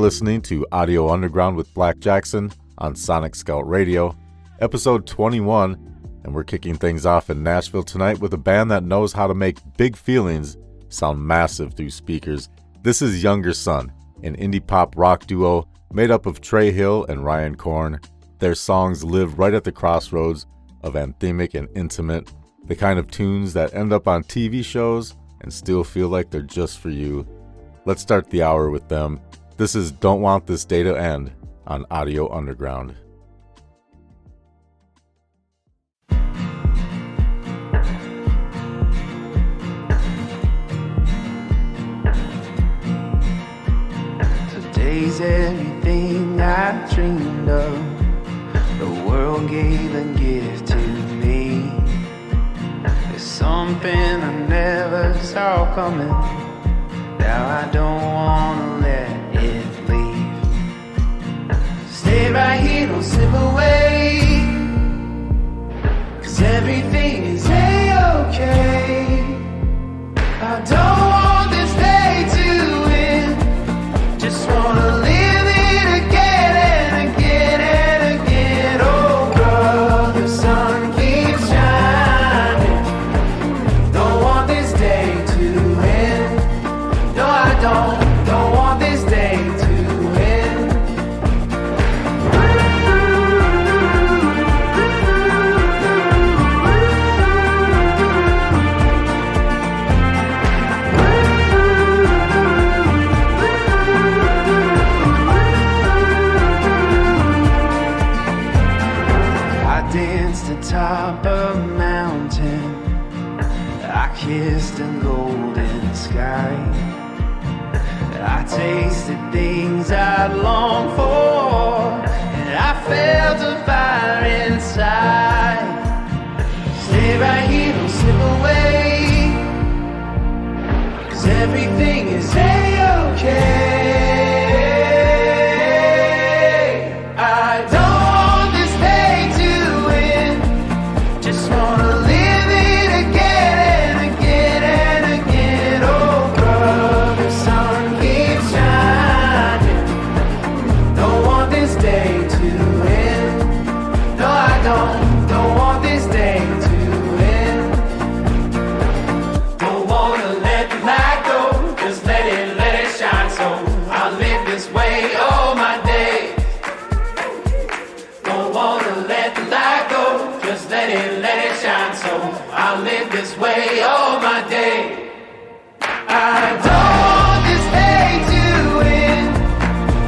listening to Audio Underground with Black Jackson on Sonic Scout Radio, episode 21, and we're kicking things off in Nashville tonight with a band that knows how to make big feelings sound massive through speakers. This is Younger Son, an indie pop rock duo made up of Trey Hill and Ryan Korn. Their songs live right at the crossroads of anthemic and intimate, the kind of tunes that end up on TV shows and still feel like they're just for you. Let's start the hour with them. This is Don't Want This Day to End on Audio Underground. Today's everything I dreamed of. The world gave a gift to me. It's something I never saw coming. Now I don't wanna let it leave. Stay right here, don't slip away, 'cause everything is A-okay. I don't want this day to end. Just wanna live it again and again and again. Oh girl, the sun keeps shining. Don't want this day to end. No, I don't want this day to end. I danced atop a mountain. I kissed a golden sky. I tasted things I'd longed for, and I felt a fire inside. Stay right here, don't slip away, 'cause everything is A-okay. I don't want this day to end. Just wanna live it again and again and again. Oh girl, the sun keeps shining. Don't want this day to end. No, I don't want this day to end. Don't wanna let the light go, just let it shine. So I'll live this way all my days. Don't wanna let the light go, just let it shine. So I'll live this way all my days. I don't want this day to end.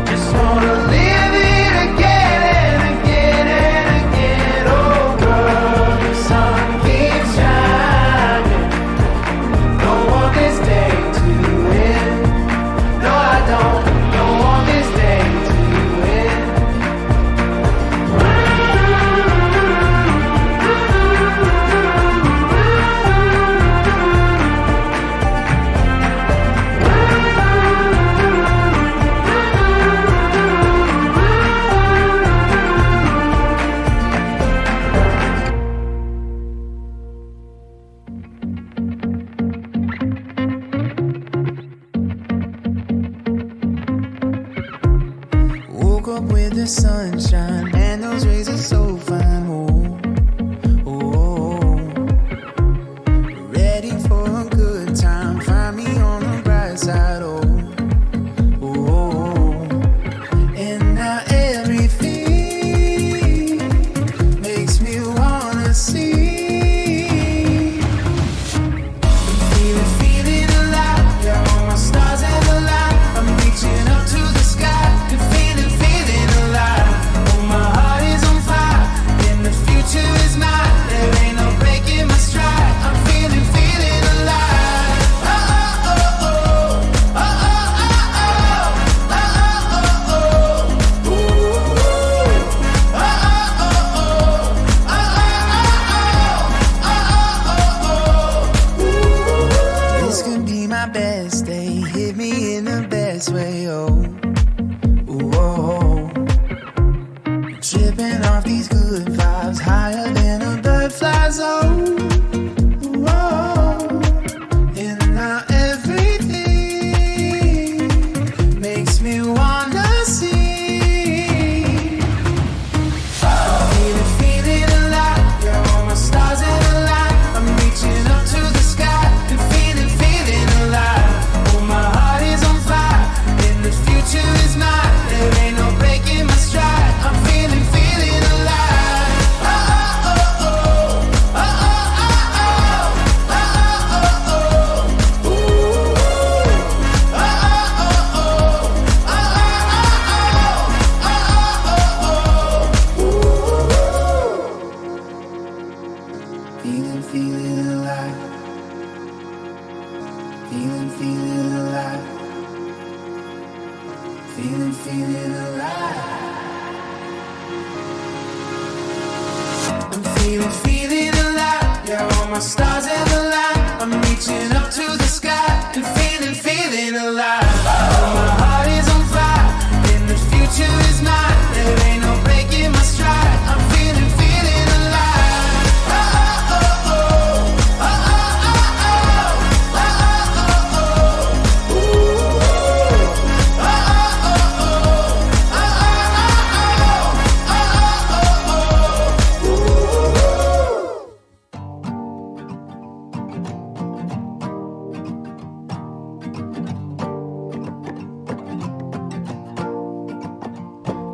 Just wanna live it again and again and again. Oh girl, the sun keeps shining. Don't want this day to end. No, I don't want this day to end. Woke up with the sunshine and those rays are so fine. Oh, oh, ready for a good time. Find me on the bright side. Oh, oh, and now everything makes me wanna see. Feeling alive, got all my stars in the light. I'm reaching up to the sky and feeling alive. Oh my feeling alive. Feeling alive. Feeling alive. I'm feeling alive. Yeah, all my stars have aligned. I'm reaching up to the sky and feeling alive. My heart is on fire and the future is mine. There ain't no breaking my stride. I'm feeling alive. Oh, oh, oh, oh. Oh, oh, oh, oh. Oh, oh, oh, oh. Ooh. Oh, oh, oh, oh. Oh, oh, oh, oh.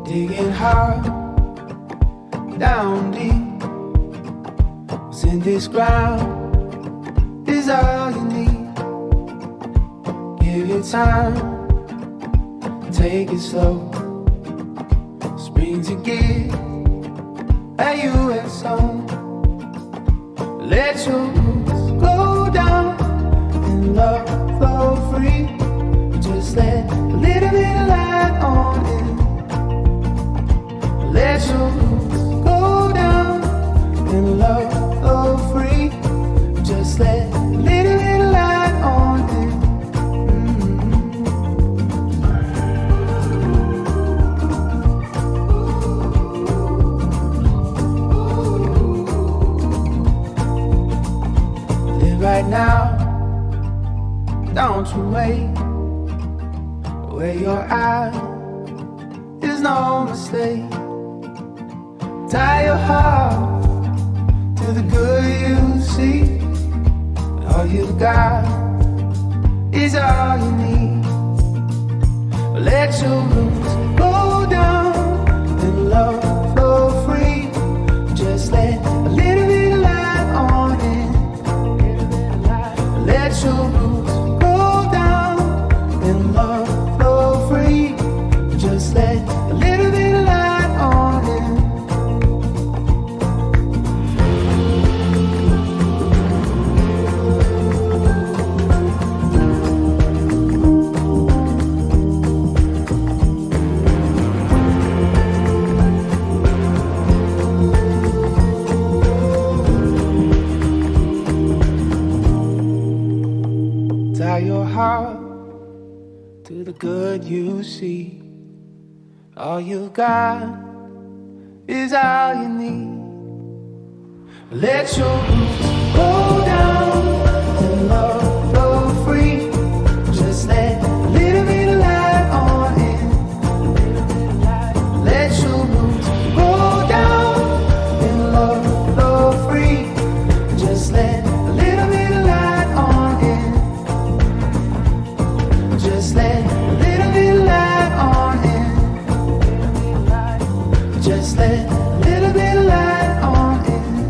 Digging hard, down deep, what's in this ground is all you need. Give it time, take it slow. Springs and gears that you have sown. Let your roots go down and love flow free. Just let a little bit of light on in. Let your roots go down and love flow free. Just let a little bit of light on in. Live right now, don't you wait. Where your eye is no mistake. Tie your heart to the good you see. All you got is all you need. Let your roots go down and love flow free. Just let a little bit of light on in. Let your roots go down and love flow free. Just let a little bit of light on in. Tie your heart to the good you see. All you got is all you need. Let your roots go down and love flow free. Just let a little bit of light on in. Let your roots go down and love flow free. Just let a little bit of light on in. Just let a little bit of light on in. Just let a little bit of light on in.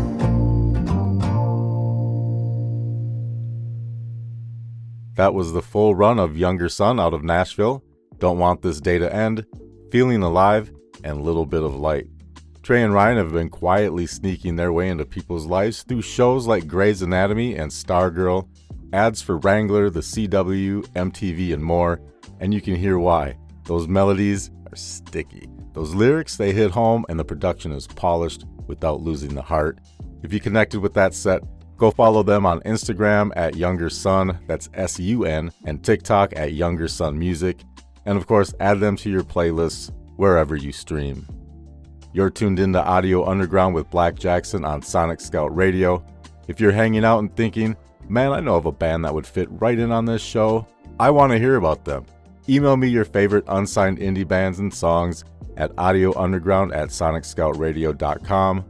That was the full run of Younger Son out of Nashville, Don't Want This Day to End, Feeling Alive, and Little Bit of Light. Trey and Ryan have been quietly sneaking their way into people's lives through shows like Grey's Anatomy and Stargirl, ads for Wrangler, the CW, MTV, and more, and you can hear why. Those melodies are sticky. Those lyrics, they hit home, and the production is polished without losing the heart. If you connected with that set, go follow them on Instagram at Younger Son, that's S-U-N, and TikTok at Younger Son Music. And of course, add them to your playlists wherever you stream. You're tuned into Audio Underground with Black Jackson on Sonic Scout Radio. If you're hanging out and thinking, man, I know of a band that would fit right in on this show, I want to hear about them. Email me your favorite unsigned indie bands and songs at audiounderground@sonicscoutradio.com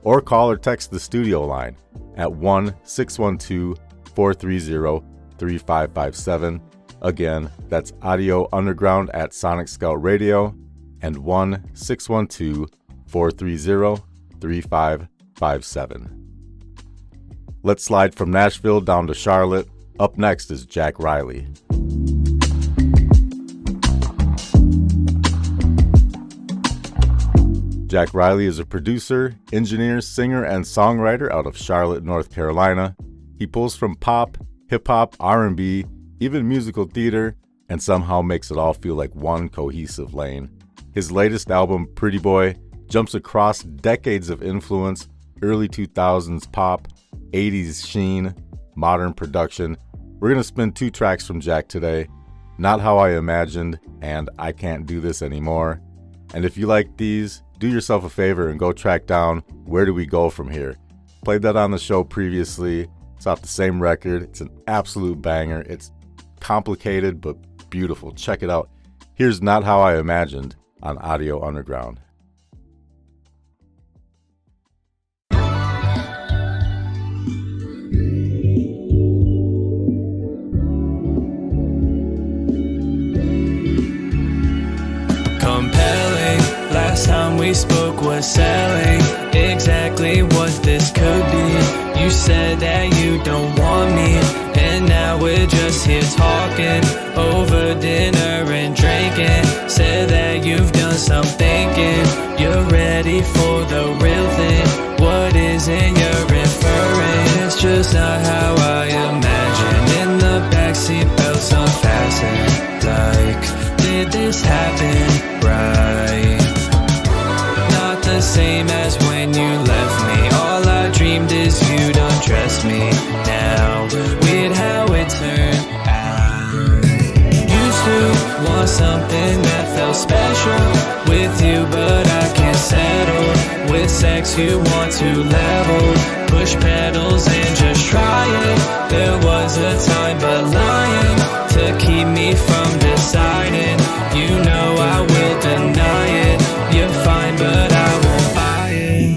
or call or text the studio line at 1-612-430-3557. Again, that's audiounderground@sonicscoutradio and 1-612-430-3557. Let's slide from Nashville down to Charlotte. Up next is Jack Reilley. Jack Reilley is a producer, engineer, singer, and songwriter out of Charlotte, North Carolina. He pulls from pop, hip-hop, R&B, even musical theater, and somehow makes it all feel like one cohesive lane. His latest album, Pretty Boy, jumps across decades of influence, early 2000s pop, 80s sheen, modern production. We're going to spin 2 tracks from Jack today, Not How I Imagined and I Can't Do This Anymore. And if you like these, do yourself a favor and go track down Where Do We Go From Here. Played that on the show previously. It's off the same record. It's an absolute banger. It's complicated but beautiful. Check it out. Here's Not How I Imagined on Audio Underground. Compelling, last time we spoke was selling exactly what this could be. You said that you don't want me, and now we're just here talking over dinner and drinking. Said that you've done some thinking, you're ready for the real thing. What is it you're inferring? It's just not how I imagined. In the backseat, belts unfastened. Like, did this happen right? Not the same as when you left me. All I dreamed is you'd undress me. Now, weird how it turned out. Used to want something that felt special with you, but I can't settle. With sex you want to level, push pedals and just try it. There was a time, but lying to keep me from deciding. You know I will deny it. You're fine, but I won't buy it.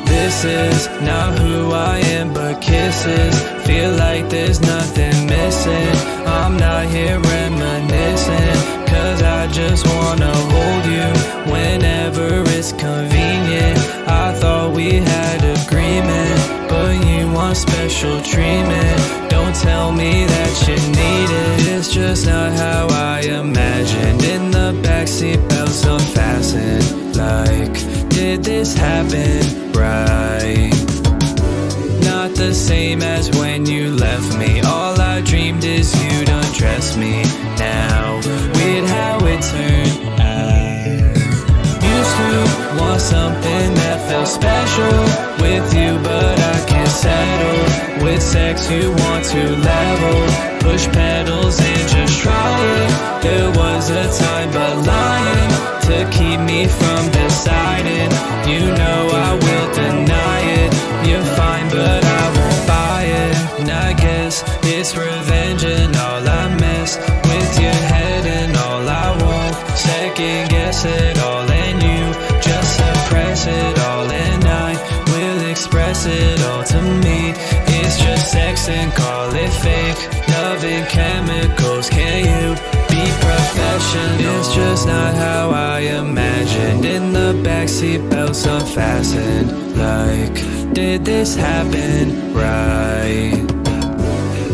This is not who I am, but kisses feel like there's nothing missing. I'm not here reminiscing, cause I just wanna hold you whenever it's convenient. I thought we had agreement, but you want special treatment. Don't tell me that you need it. It's just not how I imagined. In the backseat, belts unfastened. Like, did this happen right? Not the same as when you left me. All I dreamed is you'd undress me. Now, weird how it turned out. Used to want something that felt special with you, but I can't settle. With sex you want to level, push pedals and just try it. There was a time, but lying to keep me from deciding. You know I will deny it. You're fine, but I won't buy it. And I guess it's revenge and all I mess with your head and all I won't second guess it all, and you just suppress it all, and I will express it all to me. It's just sex and call it fake. Loving chemicals, can you be professional? It's just not how I imagined. In the backseat, belts unfastened. Like, did this happen right?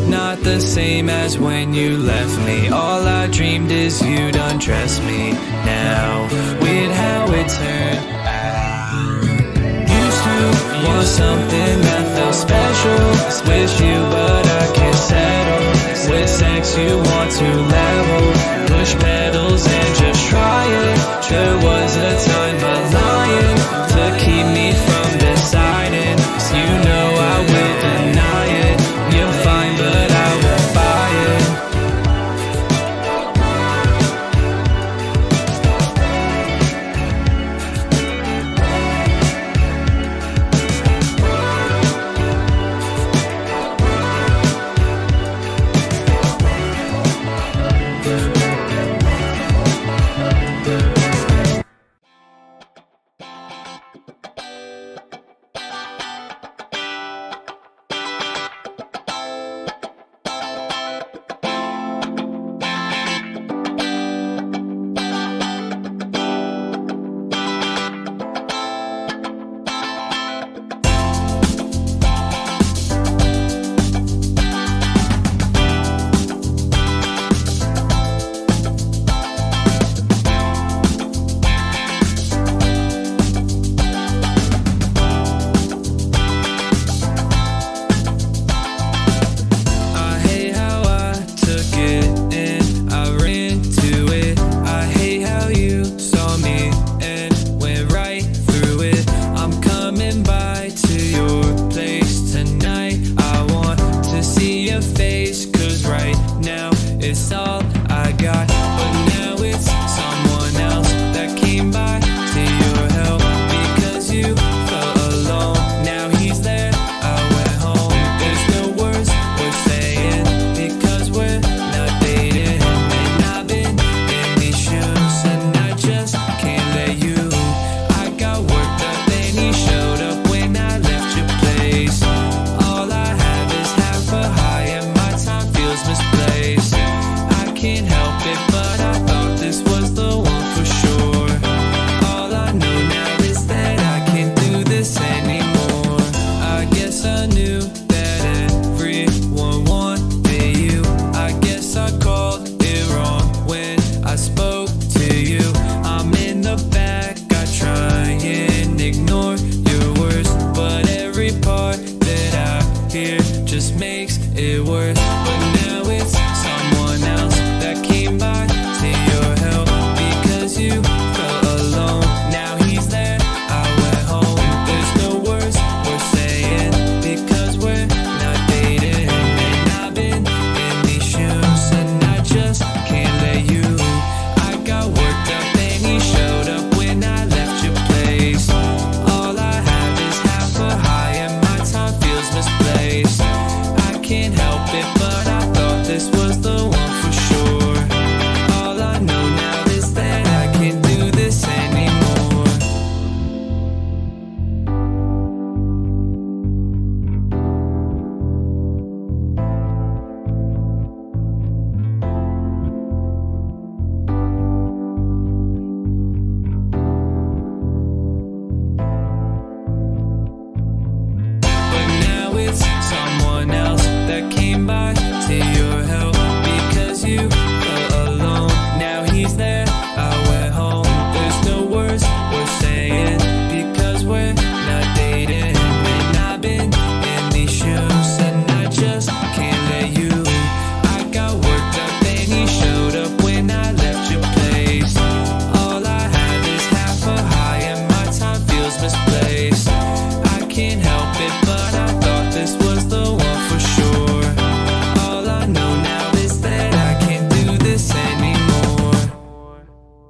Not the same as when you left me. All I dreamed is you'd undress me. Now, weird how it turned out. Used to want something that felt special with you, but I can't settle. With sex you want to level, push pedals and just try it. There was a time, but lying to keep me from deciding. You know I will deny it. You're fine, but I won't buy it.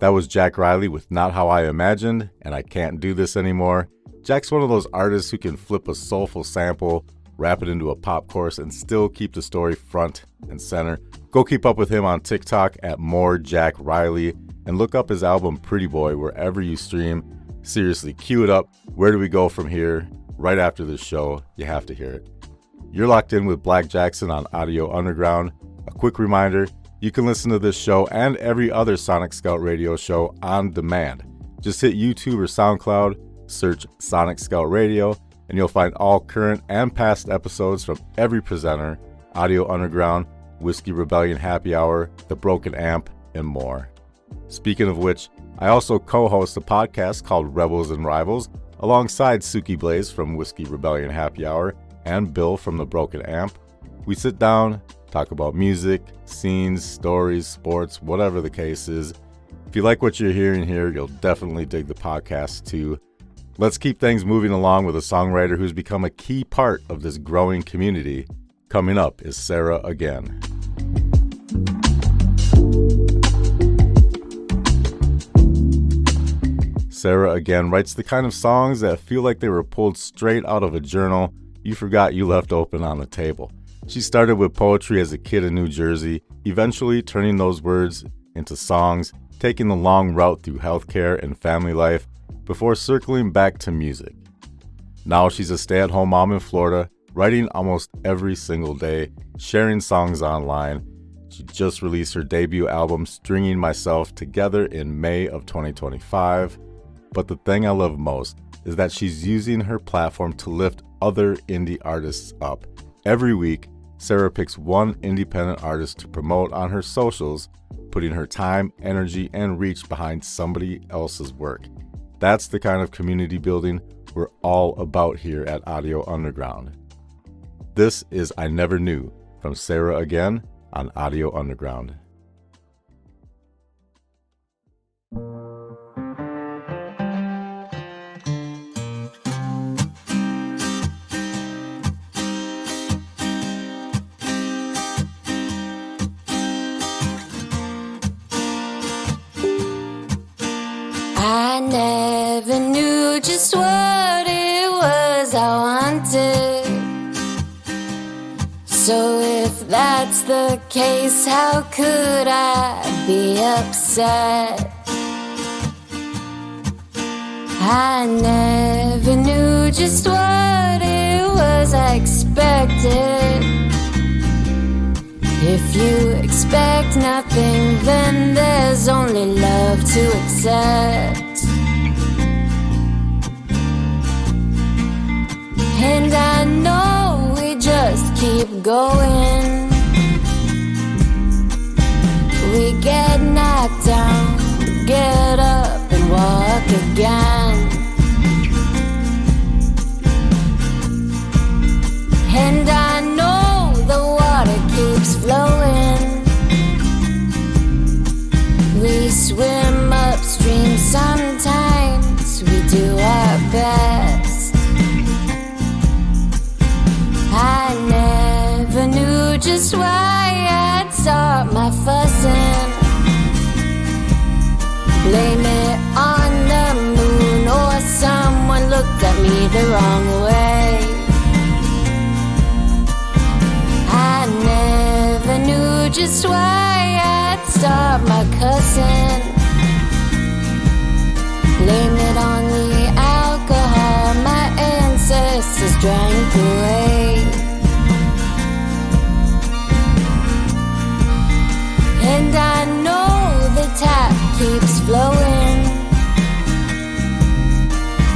That was Jack Reilley with Not How I Imagined and I Can't Do This Anymore. Jack's one of those artists who can flip a soulful sample, wrap it into a pop chorus, and still keep the story front and center. Go keep up with him on TikTok at more Jack Reilley and look up his album Pretty Boy wherever you stream. Seriously, cue it up. Where do we go from here? Right after this show, you have to hear it. You're locked in with Black Jackson on Audio Underground. A quick reminder, you can listen to this show and every other Sonic Scout Radio show on demand. Just hit YouTube or SoundCloud, search Sonic Scout Radio, and you'll find all current and past episodes from every presenter, Audio Underground, Whiskey Rebellion Happy Hour, The Broken Amp, and more. Speaking of which, I also co-host a podcast called Rebels and Rivals alongside Suki Blaze from Whiskey Rebellion Happy Hour and Bill from The Broken Amp. We sit down, talk about music, scenes, stories, sports, whatever the case is. If you like what you're hearing here, you'll definitely dig the podcast too. Let's keep things moving along with a songwriter who's become a key part of this growing community. Coming up is Sarah Again. Sarah Again writes the kind of songs that feel like they were pulled straight out of a journal you forgot you left open on the table. She started with poetry as a kid in New Jersey, eventually turning those words into songs, taking the long route through healthcare and family life before circling back to music. Now she's a stay-at-home mom in Florida, writing almost every single day, sharing songs online. She just released her debut album, Stringing Myself Together, in May of 2025. But the thing I love most is that she's using her platform to lift other indie artists up. Every week, Sarah picks one independent artist to promote on her socials, putting her time, energy, and reach behind somebody else's work. That's the kind of community building we're all about here at Audio Underground. This is I Never Knew from Sarah Again on Audio Underground. I never knew just what it was I wanted. So if that's the case, how could I be upset? I never knew just what it was I expected. If you expect nothing, then there's only love to accept. And I know we just keep going. We get knocked down, get up and walk again. And I know the water keeps flowing. We swim upstream sometimes, we do our best. I never knew just why I'd start my fussing. Blame it on the moon or someone looked at me the wrong way. I never knew just why I'd start my cussing. Blame it on the alcohol my ancestors drank away. And I know the tap keeps flowing.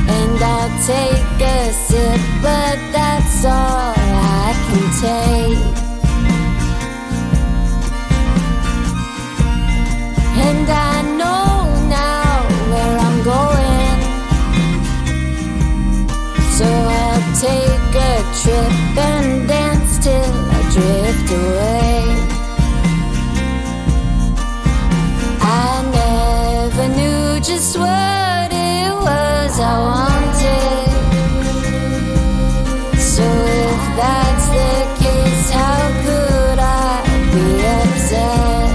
And I'll take a sip, but that's all I can take. And I know now where I'm going. So I'll take a trip and dance till I drift away. I never knew just what it was I wanted. So if that's the case, how could I be upset?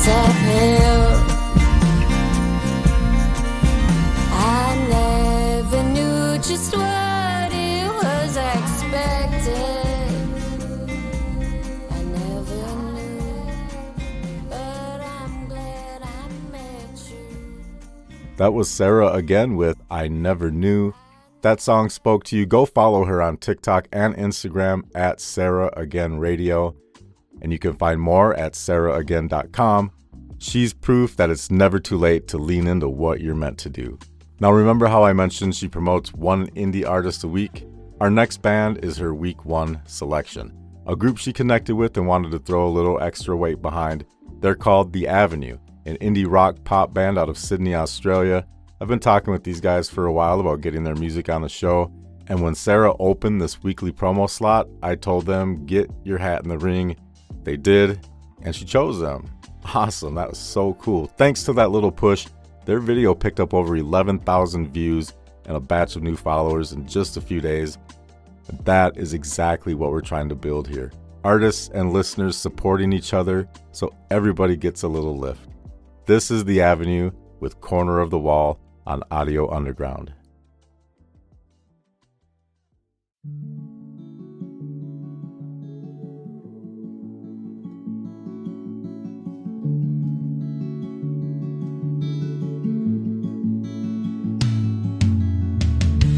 it's uphill. I never knew just what it was I expected. I never knew, but I'm glad I met you. That was Sarah again with I Never Knew. That song spoke to you. Go follow her on TikTok and Instagram at Sarah Again Radio. And you can find more at sarahagain.com. She's proof that it's never too late to lean into what you're meant to do. Now remember how I mentioned she promotes one indie artist a week? Our next band is her week 1 selection. A group she connected with and wanted to throw a little extra weight behind. They're called The Avenue, an indie rock pop band out of Sydney, Australia. I've been talking with these guys for a while about getting their music on the show. And when Sarah opened this weekly promo slot, I told them, get your hat in the ring. They did, and she chose them. Awesome, that was so cool. Thanks to that little push, their video picked up over 11,000 views and a batch of new followers in just a few days. And that is exactly what we're trying to build here. Artists and listeners supporting each other so everybody gets a little lift. This is The Avenue with Corner of the Wall on Audio Underground.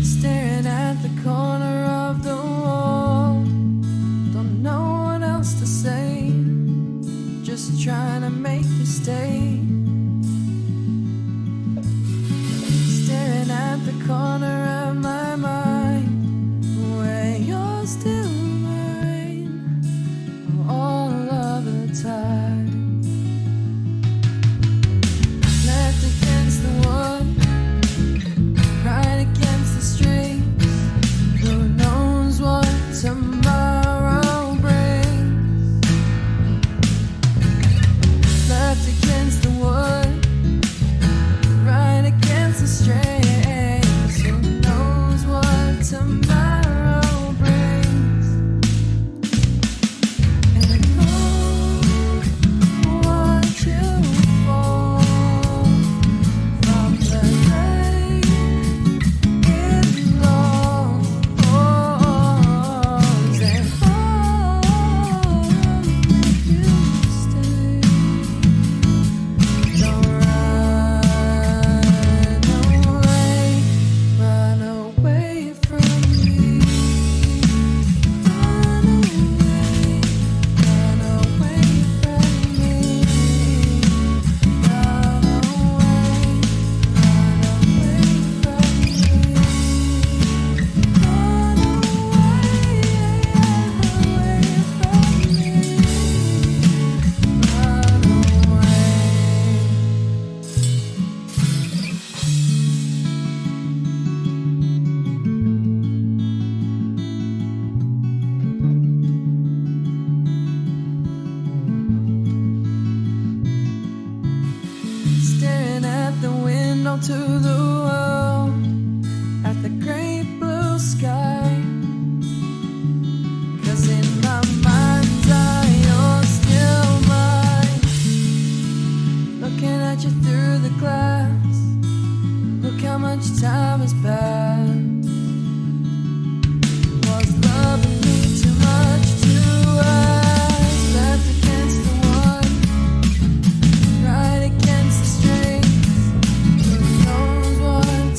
Staring at the corner of the wall, don't know what else to say, just trying to make you stay. Staring at the corner of my mind, where you're still mine all of the time. Left against the wood, right against the streets. Who knows what tomorrow brings? Left against the wood, right against the strings. Who knows what tomorrow brings? And oh, watch you fall from the night it longs. And oh, make you stay. Don't run away from me. Run away from me. Run away from me. Run Staring at the window to the world, at the great blue sky. 'Cause in my mind's eye, you're still mine. Looking at you through the glass, look how much time has passed. Was loving me too much to ask? Left against the wood, right against the strings. Who knows what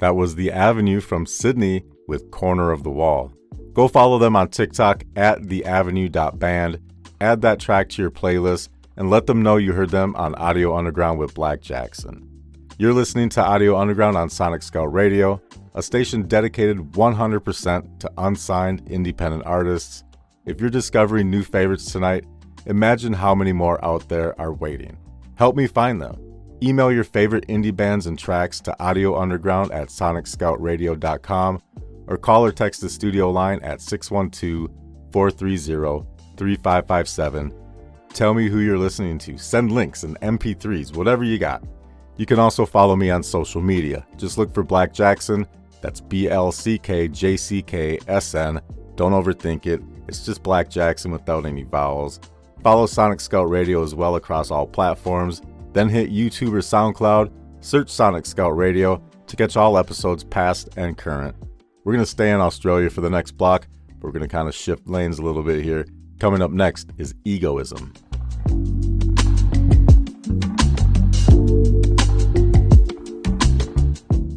That was The Avenue from Sydney with Corner of the Wall. Go follow them on TikTok at theavenue.band, add that track to your playlist, and let them know you heard them on Audio Underground with Black Jackson. You're listening to Audio Underground on Sonic Scout Radio, a station dedicated 100% to unsigned independent artists. If you're discovering new favorites tonight, imagine how many more out there are waiting. Help me find them. Email your favorite indie bands and tracks to audiounderground@sonicscoutradio.com or call or text the studio line at 612-430-3557. Tell me who you're listening to. Send links and MP3s, whatever you got. You can also follow me on social media. Just look for Black Jackson. That's blckjcksn. Don't overthink it. It's just Black Jackson without any vowels. Follow Sonic Scout Radio as well across all platforms. Then hit YouTube or SoundCloud. Search Sonic Scout Radio to catch all episodes past and current. We're going to stay in Australia for the next block, but we're going to kind of shift lanes a little bit here. Coming up next is Egoism.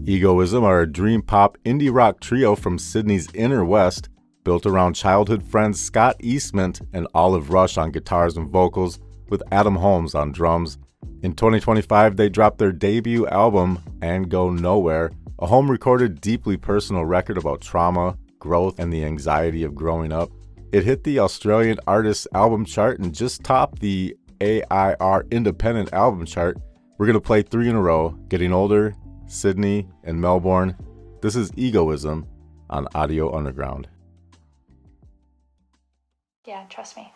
Egoism are a dream pop indie rock trio from Sydney's Inner West, built around childhood friends Scott Eastman and Olive Rush on guitars and vocals, with Adam Holmes on drums. In 2025, they dropped their debut album, And Go Nowhere, a home-recorded, deeply personal record about trauma, growth, and the anxiety of growing up. It hit the Australian Artists Album Chart and just topped the AIR Independent Album Chart. We're going to play 3 in a row, Getting Older, Sydney, and Melbourne. This is Egoism on Audio Underground. Yeah, trust me.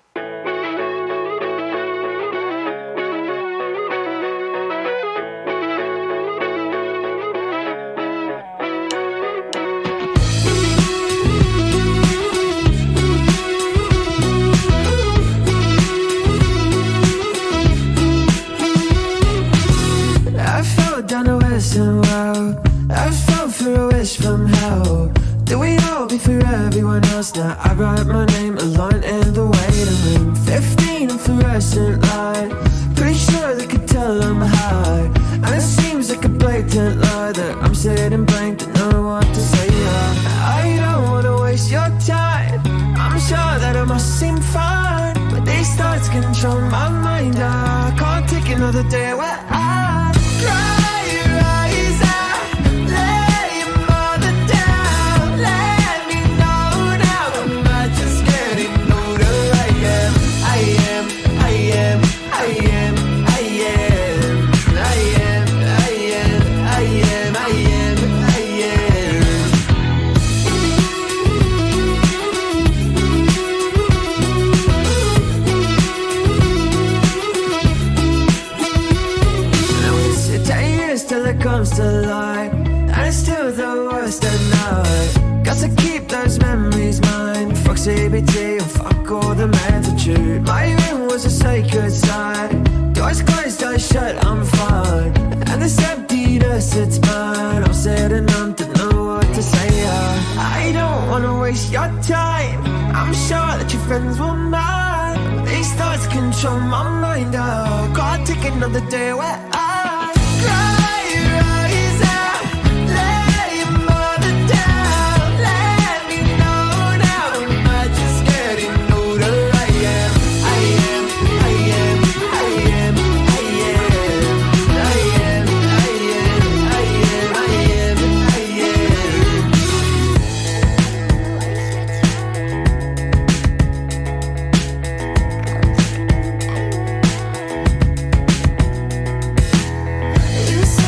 Down the western road, I fell for a wish from hell. Do we all be for everyone else? Now I write my name alone in the waiting room. 15 and fluorescent light, pretty sure they could tell I'm high. And it seems like a blatant lie that I'm sitting blank, don't know what to say. I don't wanna waste your time, I'm sure that it must seem fine, but these thoughts control my mind. I can't take another day where I cry. Comes to light, and it's still the worst at night. Got to keep those memories mine. Fuck CBT and fuck all the magnitude. My room was a sacred site. Doors closed, eyes shut, I'm fine. And this emptiness, it's mine. I'm sitting on, don't know what to say. I don't wanna waste your time, I'm sure that your friends will mind. These thoughts control my mind. I can't take another day where I cry. Inside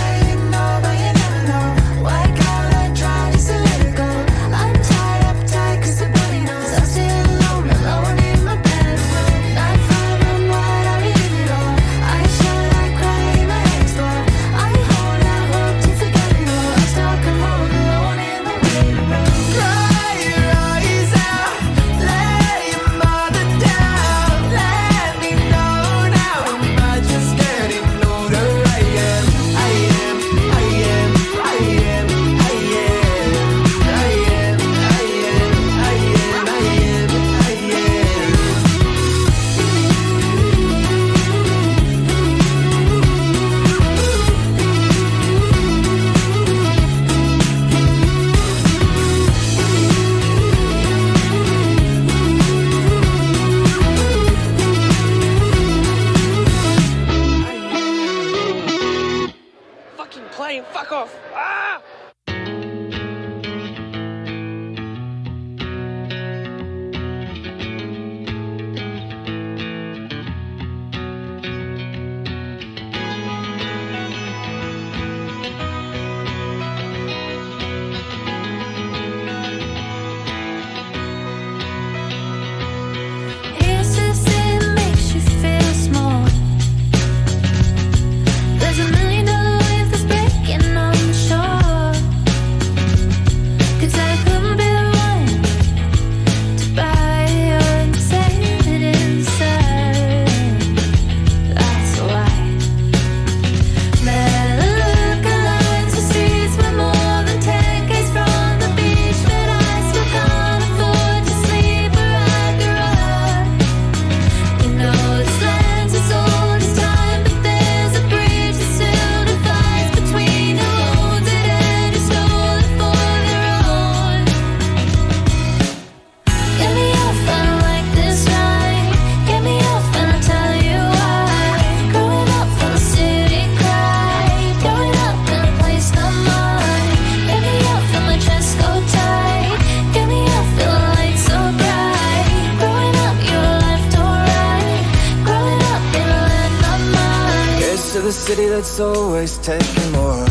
city that's always taking more.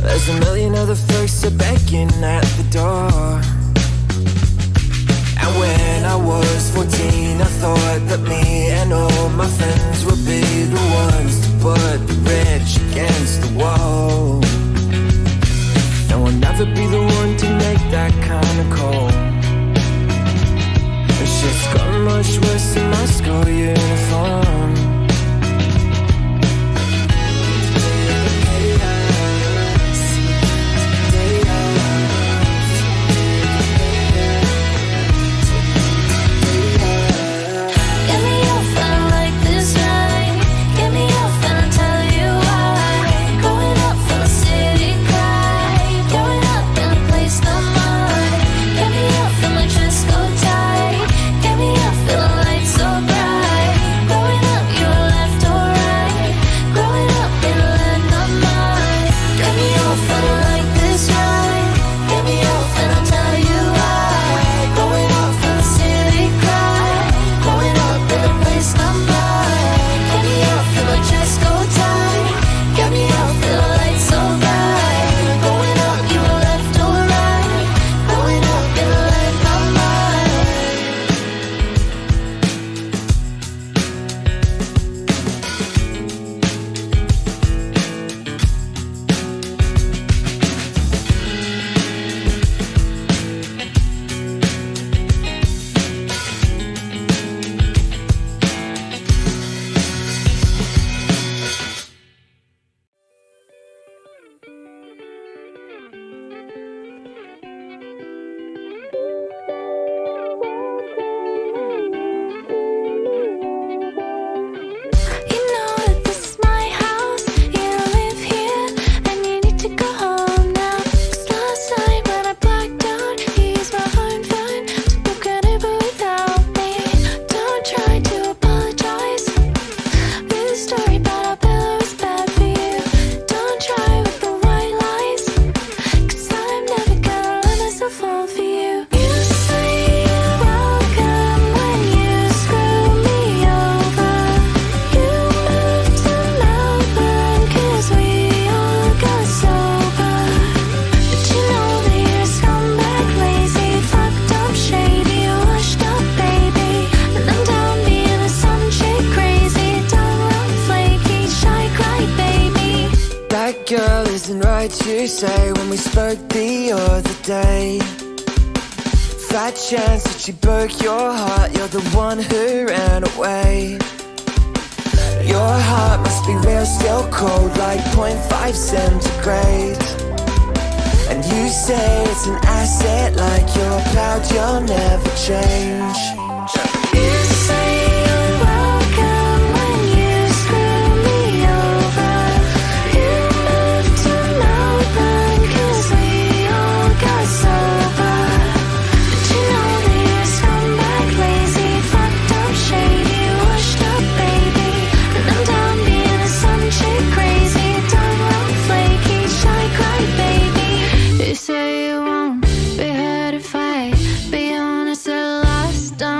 There's a million other folks are begging at the door. And when I was 14, I thought that me and all my friends would be the ones to put the rich against the wall. Now I'll never be the one to make that kind of call. It's just gotten much worse in my school uniform. You say when we spoke the other day, fat chance that she broke your heart. You're the one who ran away. Your heart must be real still cold, like 0.5 centigrade. And you say it's an asset, like you're proud you'll never change. You say you're welcome when you screw me over. You moved to Melbourne 'cause we all got sober. But you know that you're a scumbag, lazy, fucked up, shady, washed up baby. And I'm done being a some chick crazy, done wrong, flaky, shy, cry baby. You say you won't be hurt if I be honest the last time.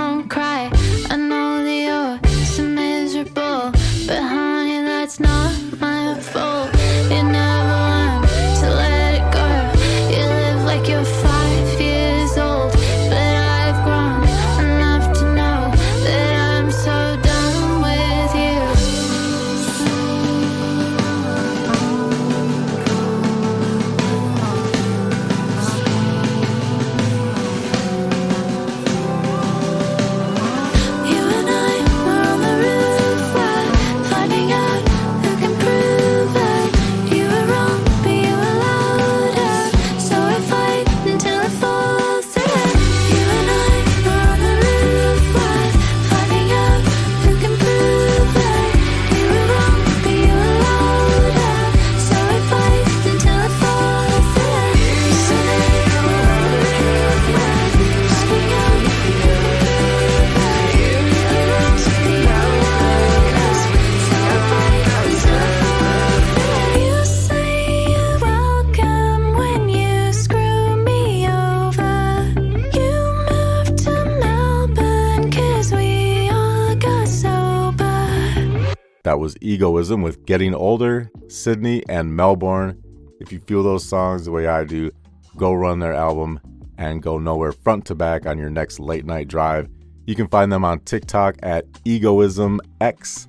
That was Egoism with Getting Older, Sydney, and Melbourne. If you feel those songs the way I do, go run their album and go nowhere front to back on your next late night drive. You can find them on TikTok at EgoismX,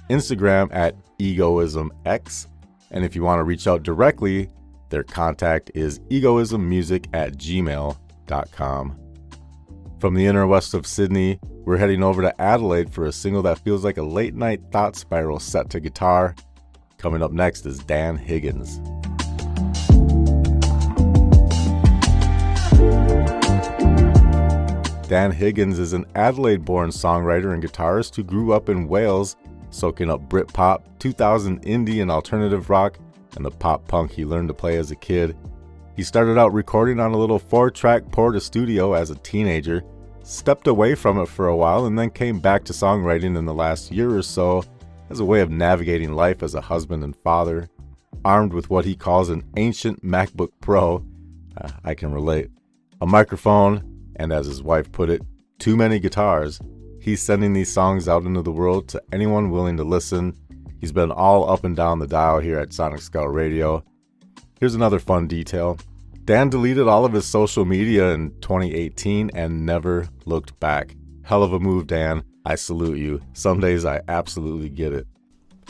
Instagram at EgoismX, and if you want to reach out directly, their contact is egoismmusic@gmail.com. From the inner west of Sydney, we're heading over to Adelaide for a single that feels like a late night thought spiral set to guitar. Coming up next is Dan Higgins. Dan Higgins is an Adelaide-born songwriter and guitarist who grew up in Wales, soaking up Britpop, 2000 indie and alternative rock, and the pop punk he learned to play as a kid. He started out recording on a little 4-track Porta studio as a teenager, stepped away from it for a while, and then came back to songwriting in the last year or so as a way of navigating life as a husband and father. Armed with what he calls an ancient MacBook Pro, I can relate, a microphone, and as his wife put it, too many guitars, he's sending these songs out into the world to anyone willing to listen. He's been all up and down the dial here at Sonic Scout Radio. Here's another fun detail. Dan deleted all of his social media in 2018 and never looked back. Hell of a move, Dan. I salute you. Some days I absolutely get it.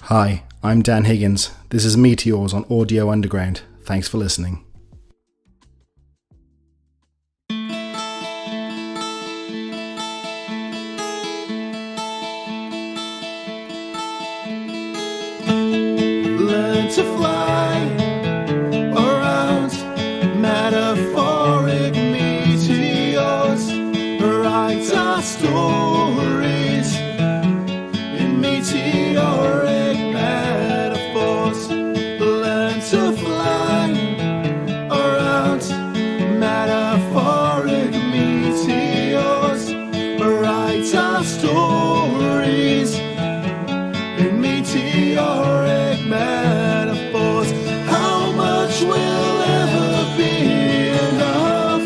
Hi, I'm Dan Higgins. This is Meteors on Audio Underground. Thanks for listening. Learn to fly around metaphoric meteors, write our stories in meteoric metaphors. Learn to fly around metaphoric meteors, write our stories in meteoric metaphors. How much will ever be enough?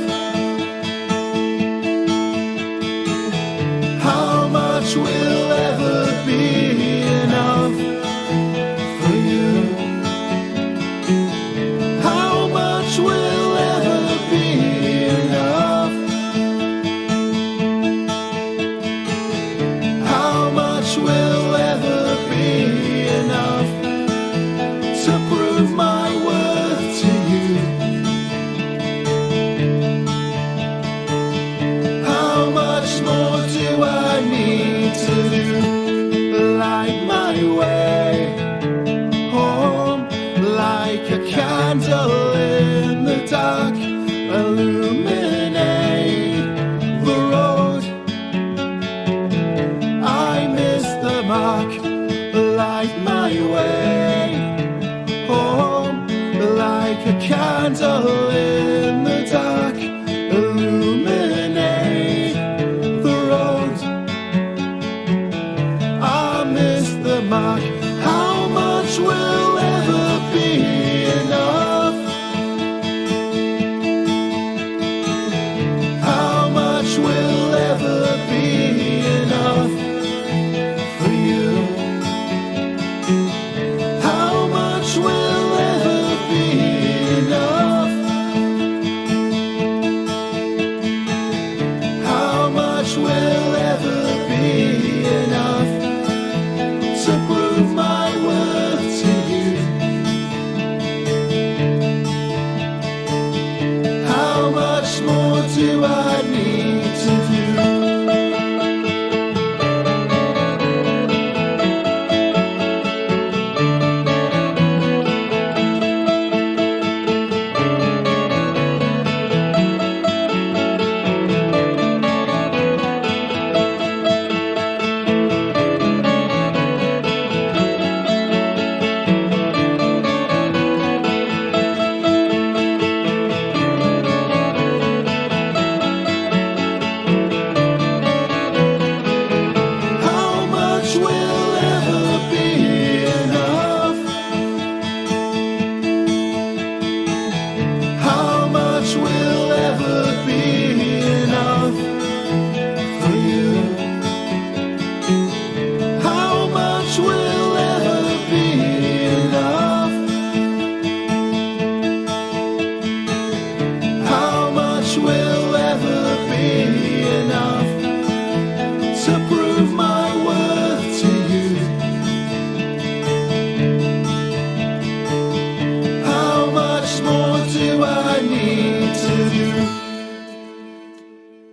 How much will ever be enough for you? How much will ever be enough? How much will ever be enough to prove my worth to you? How much more do I need to do?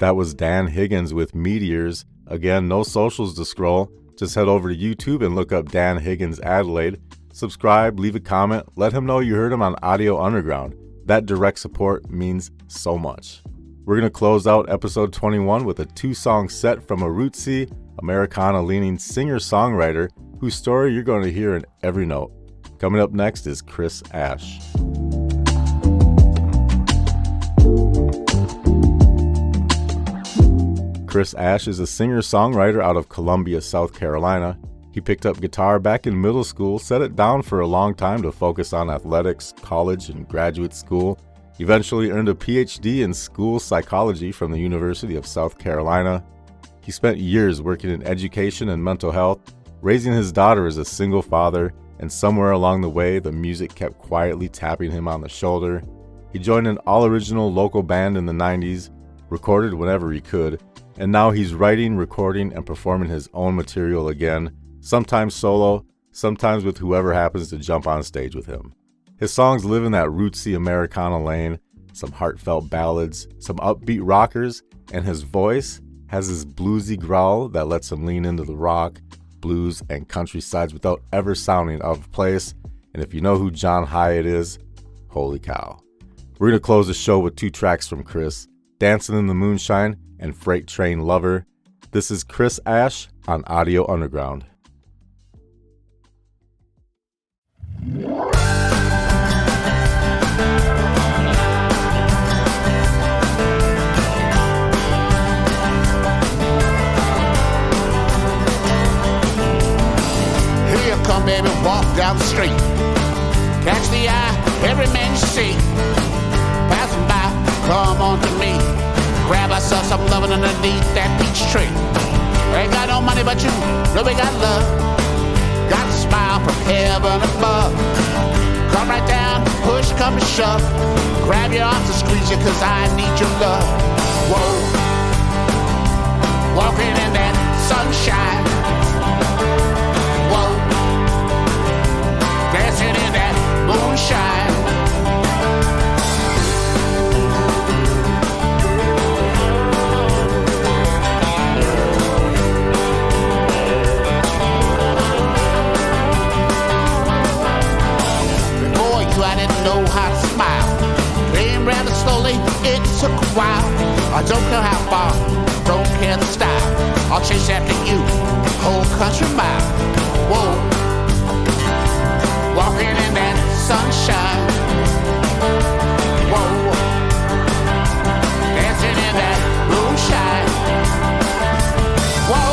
That was Dan Higgins with Meteors. Again, no socials to scroll. Just head over to YouTube and look up Dan Higgins Adelaide. Subscribe, leave a comment, let him know you heard him on Audio Underground. That direct support means so much. We're going to close out episode 21 with a 2-song set from a rootsy, Americana-leaning singer-songwriter whose story you're going to hear in every note. Coming up next is Chris Ash. Chris Ash is a singer-songwriter out of Columbia, South Carolina. He picked up guitar back in middle school, set it down for a long time to focus on athletics, college, and graduate school. Eventually earned a PhD in school psychology from the University of South Carolina. He spent years working in education and mental health, raising his daughter as a single father, and somewhere along the way, the music kept quietly tapping him on the shoulder. He joined an all-original local band in the 90s, recorded whenever he could, and now he's writing, recording, and performing his own material again, sometimes solo, sometimes with whoever happens to jump on stage with him. His songs live in that rootsy Americana lane, some heartfelt ballads, some upbeat rockers, and his voice has this bluesy growl that lets him lean into the rock, blues, and country sides without ever sounding out of place. And if you know who John Hyatt is, holy cow. We're going to close the show with 2 tracks from Chris, Dancing in the Moonshine and Freight Train Lover. This is Chris Ash on Audio Underground. Here come baby, walk down the street. Catch the eye, every man you see. Passing by, come on to me. Grab ourselves some loving underneath that peach tree. Ain't got no money but you, no we got love. Got a smile from heaven above. Come right down, push, come and shove. Grab your arms and squeeze you, cause I need your love. Whoa. Walking in that sunshine. Whoa. Dancing in that moonshine. I didn't know how to smile. Came rather slowly, it took a while. I don't care how far, don't care the style. I'll chase after you, whole country mile. Whoa, walking in that sunshine. Whoa, dancing in that moonshine. Whoa,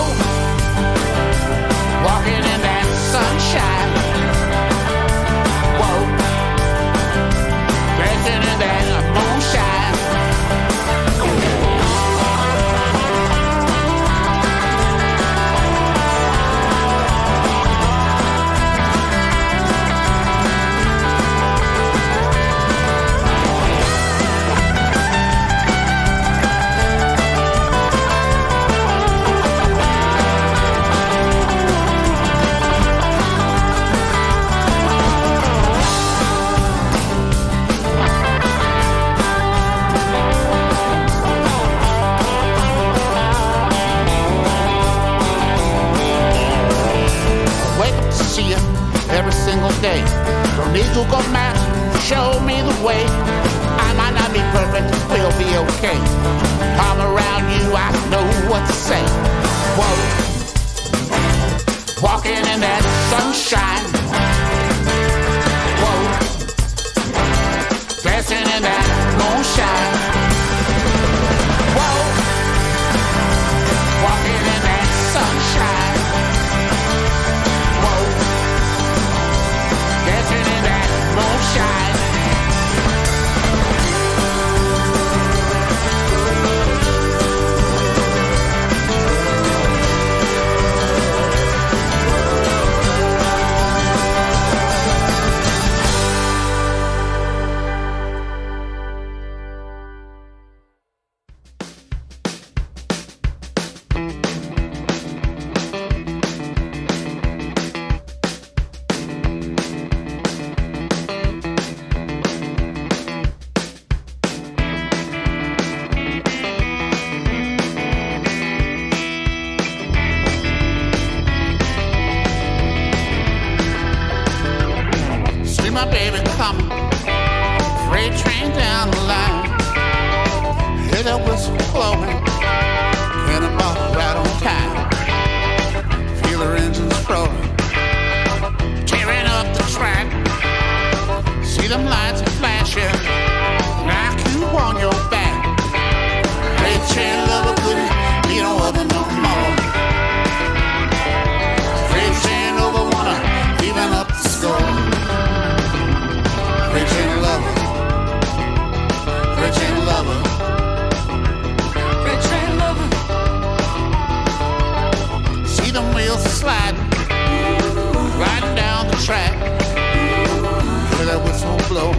walking in that sunshine. Dancing in that moonshine. Every single day. Don't need Google Maps, show me the way. I might not be perfect, we'll be okay. I'm around you, I know what to say. Whoa, walking in that sunshine. Whoa, dancing in that moonshine. Whoa, walking in that sunshine. Dancing in that moonshine. my baby coming, freight train down the line. Hear that whistle blowing, cannonball right on time. Feel her engines rolling, tearing up the track. See them lights are flashing, knock you on your back. Freight train lover couldn't be no other no more. Freight train over wanna even up the score. Freight train lover, freight train lover, freight train lover. See them wheels sliding, riding down the track. Hear that whistle blow,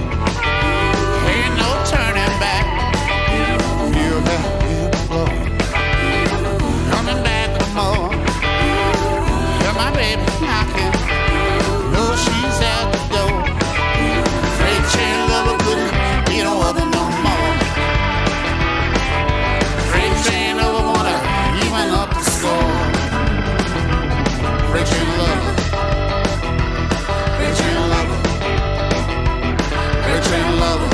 ain't no turning back. Feel that wheel blowing, coming back for more. Hear my baby knocking, know she's at the door. Freight train lover couldn't be no other no more. Freight train lover wanna even up the score. Freight train lover, freight train lover, freight train lover.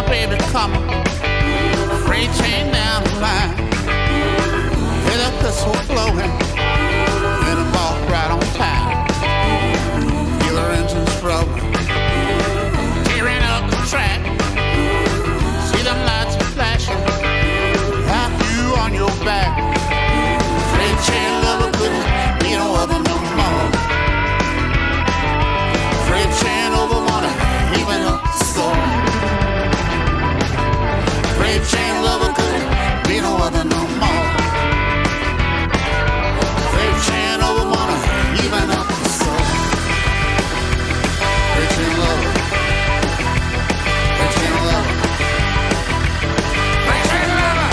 Baby coming, freight train down the line. Hear that whistle blowing, cannonball right on time. Feel her engines rolling, tearing up the track. See them lights flashing, have you on your back. Freight train lover couldn't be no other no more. Freight train over wanna even up the score. Freight train lover couldn't be no other no more. Freight train over wanna even up the score. Freight train lover, freight train lover, freight train lover.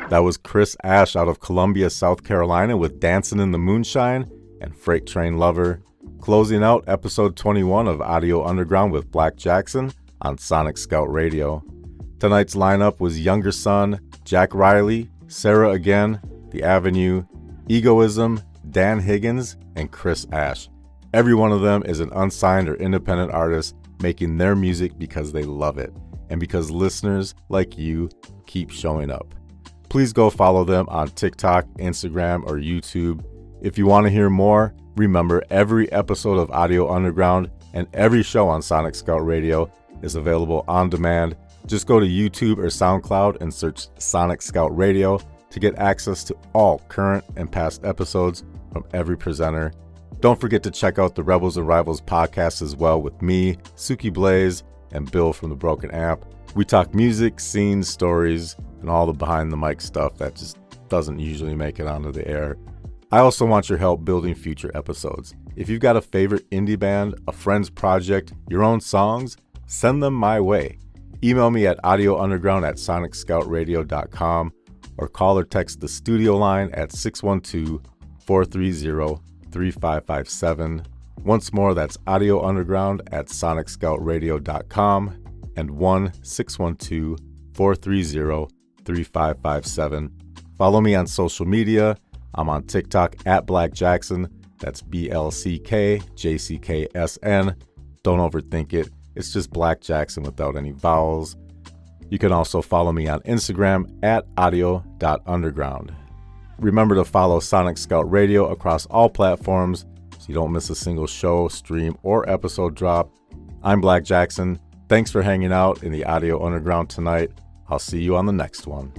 That was Chris Ash out of Columbia, South Carolina with Dancin' in the Moonshine and Freight Train Lover, closing out episode 21 of Audio Underground with Black Jackson on Sonic Scout Radio. Tonight's lineup was Younger Son, Jack Reilley, Sarah Again, The Avenue, Egoism, Dan Higgins, and Chris Ash. Every one of them is an unsigned or independent artist making their music because they love it and because listeners like you keep showing up. Please go follow them on TikTok, Instagram, or YouTube. If you want to hear more, remember every episode of Audio Underground and every show on Sonic Scout Radio is available on demand. Just go to YouTube or SoundCloud and search Sonic Scout Radio to get access to all current and past episodes from every presenter. Don't forget to check out the Rebels and Rivals podcast as well with me, Suki Blaze, and Bill from the Broken Amp. We talk music, scenes, stories, and all the behind the mic stuff that just doesn't usually make it onto the air. I also want your help building future episodes. If you've got a favorite indie band, a friend's project, your own songs, send them my way. Email me at audiounderground@sonicscoutradio.com or call or text the studio line at 612-430-3557. Once more, that's audiounderground@sonicscoutradio.com and 1-612-430-3557. Follow me on social media. I'm on TikTok at Black Jackson. That's BLCKJCKSN. Don't overthink it. It's just Black Jackson without any vowels. You can also follow me on Instagram at audio.underground. Remember to follow Sonic Scout Radio across all platforms so you don't miss a single show, stream, or episode drop. I'm Black Jackson. Thanks for hanging out in the Audio Underground tonight. I'll see you on the next one.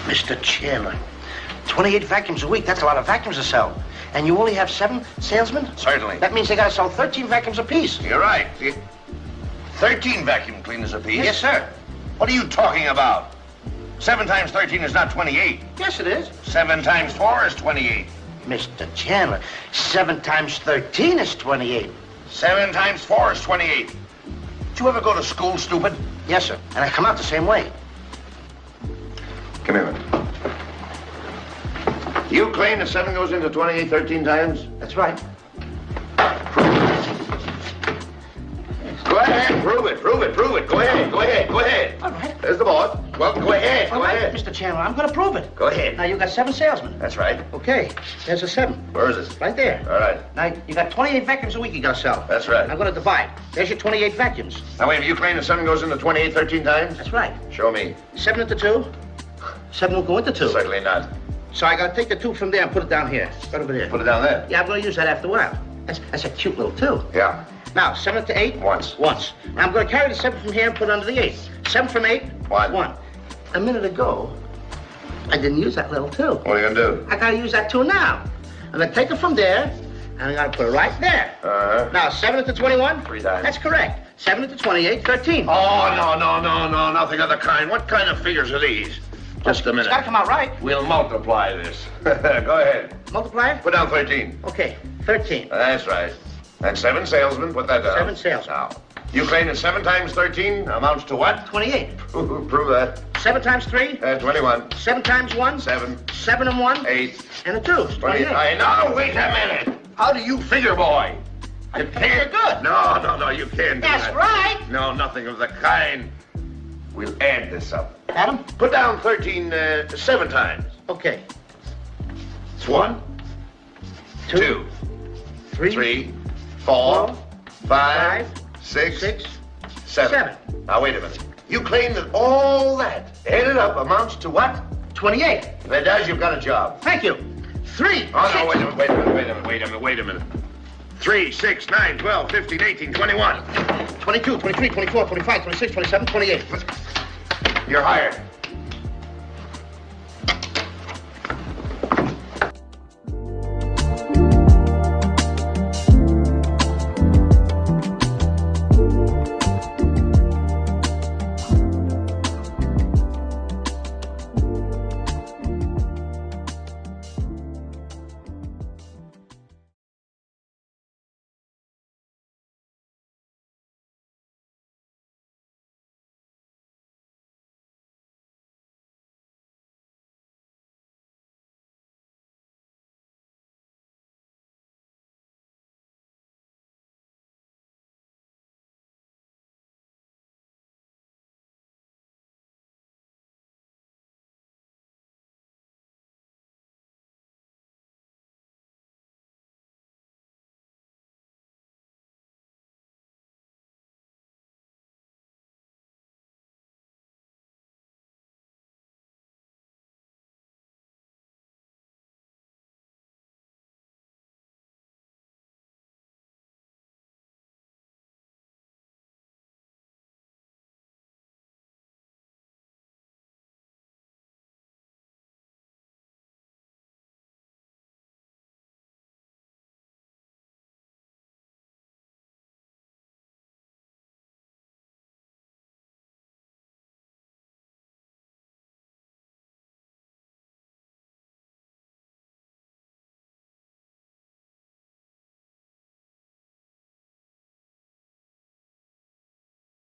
Mr. Chairman, 28 vacuums a week, that's a lot of vacuums to sell. And you only have 7 salesmen? Certainly. That means they gotta sell 13 vacuums apiece. You're right. 13 vacuum cleaners apiece? Yes, sir. What are you talking about? 7 times 13 is not 28. Yes, it is. 7 times 4 is 28. Mr. Chandler, 7 times 13 is 28. 7 times 4 is 28. Did you ever go to school, stupid? Yes, sir. And I come out the same way. Come here, man. You claim that 7 goes into 28 13 times? That's right. Go ahead, prove it. Go ahead. All right. There's the board. Well, go ahead. All right, Mr. Chandler, I'm gonna prove it. Go ahead. Now, you got 7 salesmen. That's right. Okay, there's a 7. Where is it? Right there. All right. Now, you got 28 vacuums a week you gotta sell. That's right. I'm gonna divide. There's your 28 vacuums. Now, wait, you claim that 7 goes into 28 13 times? That's right. Show me. 7 into 2. 7 will go into 2. Certainly not. So I gotta take the 2 from there and put it down here. Right over there. Put it down there. Yeah, I'm gonna use that after a while. That's a cute little 2. Yeah. Now, 7 into 8? Once. Now I'm gonna carry the 7 from here and put it under the 8. 7 from 8? 1. A minute ago, I didn't use that little 2. What are you gonna do? I gotta use that 2 now. I'm gonna take it from there, and I'm gonna put it right there. Uh-huh. Now, 7 into 21? 3 times. That's correct. 7 into 28, 13. Oh, no, nothing of the kind. What kind of figures are these? Just a minute. It's gotta come out right. We'll multiply this. Go ahead. Multiply it? Put down 13. Okay, 13. That's right. And 7 salesmen, put that down. 7 salesmen. Now, you claim that 7 times 13 amounts to what? 28. Prove that. 7 times 3? 21. 7 times 1? 7. 7 and 1? 8. And a 2. 28. No, wait a minute. How do you figure, boy? You can't. good. No, you can't do That's that. right. No, nothing of the kind. We'll add this up. Adam? Put down 13 7 times. Okay. It's 1, 2, 3, 4, 5, 6, 7. Now, wait a minute. You claim that all that added up amounts to what? 28. If it does, you've got a job. Thank you. 3. Oh, no, wait a minute. 3, 6, 9, 12, 15, 18, 21. 22, 23, 24, 25, 26, 27, 28. You're hired.